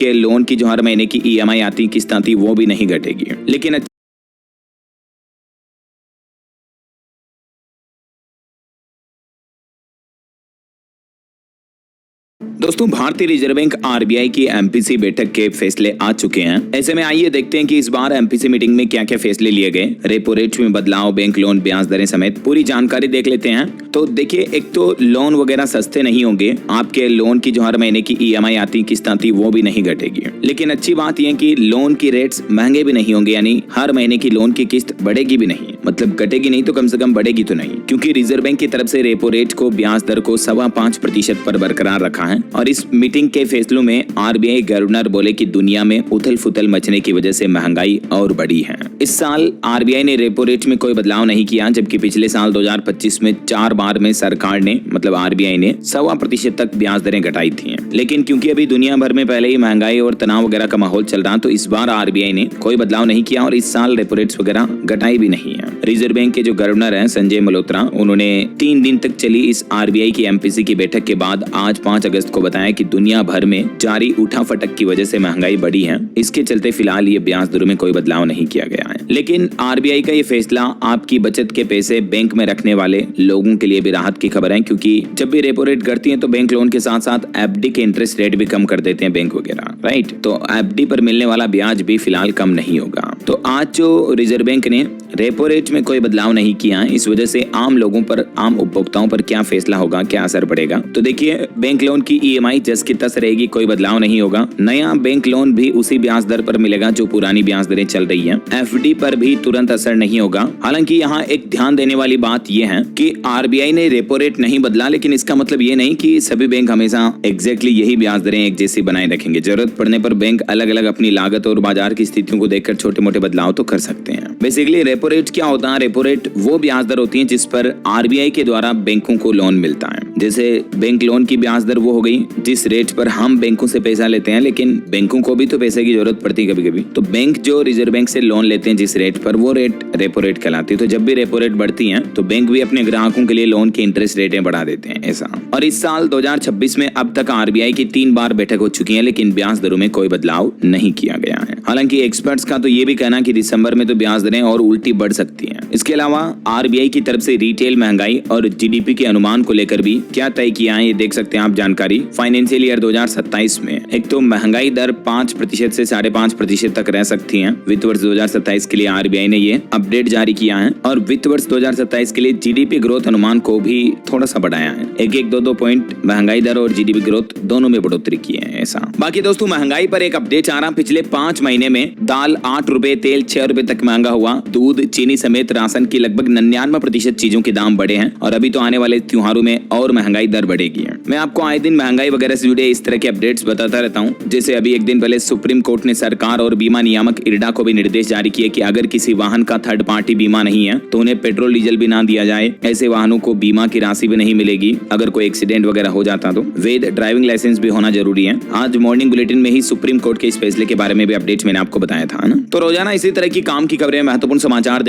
के लोन की जो हर महीने की ईएमआई आती किस्त आती वो भी नहीं घटेगी। लेकिन दोस्तों, भारतीय रिजर्व बैंक आरबीआई की एमपीसी बैठक के फैसले आ चुके हैं। ऐसे में आइए देखते हैं कि इस बार एमपीसी मीटिंग में क्या क्या फैसले लिए गए। रेपो रेट में बदलाव, बैंक लोन ब्याज दरें समेत पूरी जानकारी देख लेते हैं। तो देखिए, एक तो लोन वगैरह सस्ते नहीं होंगे, आपके लोन की जो हर महीने की ईएमआई आती किस्त आती वो भी नहीं घटेगी। लेकिन अच्छी बात यह कि लोन की रेट्स महंगे भी नहीं होंगे, यानी हर महीने की लोन की किस्त बढ़ेगी भी नहीं, मतलब घटेगी नहीं तो कम से कम बढ़ेगी तो नहीं, क्योंकि रिजर्व बैंक की तरफ से रेपो रेट को, ब्याज दर को 5.25% पर बरकरार रखा है। और इस मीटिंग के फैसलों में आरबीआई गवर्नर बोले कि दुनिया में उथल फुथल मचने की वजह से महंगाई और बढ़ी है। इस साल आरबीआई ने रेपो रेट में कोई बदलाव नहीं किया, जबकि पिछले साल 2025 में 4 बार में सरकार ने, मतलब आरबीआई ने 1.25% तक ब्याज दरें घटाई थी। लेकिन क्योंकि अभी दुनिया भर में पहले ही महंगाई और तनाव वगैरह का माहौल चल रहा, तो इस बार आरबीआई ने कोई बदलाव नहीं किया और इस साल रेपो रेट्स वगैरह घटाई भी नहीं है। रिजर्व बैंक के जो गवर्नर हैं संजय मल्होत्रा, उन्होंने 3 दिन तक चली इस आरबीआई की एमपीसी की बैठक के बाद आज 5 अगस्त को बताया कि दुनिया भर में जारी उठाफटक की वजह से महंगाई बढ़ी है। इसके चलते फिलहाल ये ब्याज दरों में कोई बदलाव नहीं किया गया है। लेकिन आरबीआई का ये फैसला आपकी बचत के पैसे बैंक में रखने वाले लोगों के लिए भी राहत की खबर है, क्योंकि जब भी रेपो रेट घटती है तो बैंक लोन के साथ साथ एफडी के इंटरेस्ट रेट भी कम कर देते हैं बैंक वगैरह, राइट। तो एफडी पर मिलने वाला ब्याज भी फिलहाल कम नहीं होगा। तो आज जो रिजर्व बैंक ने रेपो रेट में कोई बदलाव नहीं किया, इस वजह से आम लोगों पर, आम उपभोक्ताओं पर क्या फैसला होगा, क्या असर पड़ेगा। तो देखिए, बैंक लोन की ईएमआई जस की तस रहेगी, कोई बदलाव नहीं होगा। नया बैंक लोन भी उसी ब्याज दर पर मिलेगा जो पुरानी ब्याज दरें चल रही हैं। एफडी पर भी तुरंत असर नहीं होगा। हालांकि यहाँ एक ध्यान देने वाली बात यह है कि आरबीआई ने रेपो रेट नहीं बदला, लेकिन इसका मतलब ये नहीं कि सभी बैंक हमेशा एग्जैक्टली यही ब्याज दरें एक जैसी बनाए रखेंगे। जरूरत पड़ने पर बैंक अलग अलग अपनी लागत और बाजार की स्थितियों को देखकर छोटे मोटे बदलाव तो कर सकते हैं। बेसिकली रेपो रेट क्या होता है? रेपो रेट वो ब्याज दर होती है जिस पर आरबीआई के द्वारा बैंकों को लोन मिलता है। जैसे बैंक लोन की ब्याज दर वो हो गई जिस रेट पर हम बैंकों से पैसा लेते हैं, लेकिन बैंकों को भी तो पैसे की जरूरत पड़ती है कभी कभी। तो बैंक जो रिजर्व बैंक से लोन लेते हैं जिस रेट पर, वो रेट रेपो रेट कहलाती है। तो जब भी रेपो रेट बढ़ती है तो बैंक भी अपने ग्राहकों के लिए लोन की इंटरेस्ट रेटें बढ़ा देते हैं, ऐसा। और इस साल 2026 में अब तक आरबीआई की 3 बार बैठक हो चुकी है, लेकिन ब्याज दरों में कोई बदलाव नहीं किया गया है। हालांकि एक्सपर्ट्स का तो ये भी कहना कि दिसंबर में तो ब्याज दरें और उल्टी बढ़ सकती हैं। इसके अलावा आरबीआई की तरफ से रिटेल महंगाई और जीडीपी के अनुमान को लेकर भी क्या तय किया है, ये देख सकते हैं आप जानकारी। फाइनेंशियल ईयर 2027 में एक तो महंगाई दर 5% से 5.5% तक रह सकती है। वित्त वर्ष 2027 के लिए आरबीआई ने ये अपडेट जारी किया है और वित्त वर्ष 2027 के लिए जीडीपी ग्रोथ अनुमान को भी थोड़ा सा बढ़ाया है। 1-2 पॉइंट महंगाई दर और जीडीपी ग्रोथ दोनों में बढ़ोतरी की है, ऐसा। बाकी दोस्तों, महंगाई पर एक अपडेट आ रहा। पिछले 5 महीने में दाल 8 रुपए, तेल 6 रुपए तक महंगा हुआ। दूध, चीनी समेत राशन की लगभग 99% चीजों के दाम बढ़े हैं और अभी तो आने वाले त्योहारों में और महंगाई दर बढ़ेगी। मैं आपको आए दिन महंगाई वगैरह से जुड़े इस तरह के अपडेट्स बताता रहता हूँ। जैसे अभी एक दिन पहले सुप्रीम कोर्ट ने सरकार और बीमा नियामक इरडा को भी निर्देश जारी किए कि अगर किसी वाहन का थर्ड पार्टी बीमा नहीं है तो उन्हें पेट्रोल डीजल भी ना दिया जाए। ऐसे वाहनों को बीमा की राशि भी नहीं मिलेगी अगर कोई एक्सीडेंट वगैरह हो जाता तो। वैध ड्राइविंग लाइसेंस भी होना जरूरी है। आज मॉर्निंग बुलेटिन में ही सुप्रीम कोर्ट के इस फैसले के बारे में भी अपडेट्स मैंने आपको बताया था ना। तो रोजाना इसी तरह की काम की खबरें, महत्वपूर्ण समाचार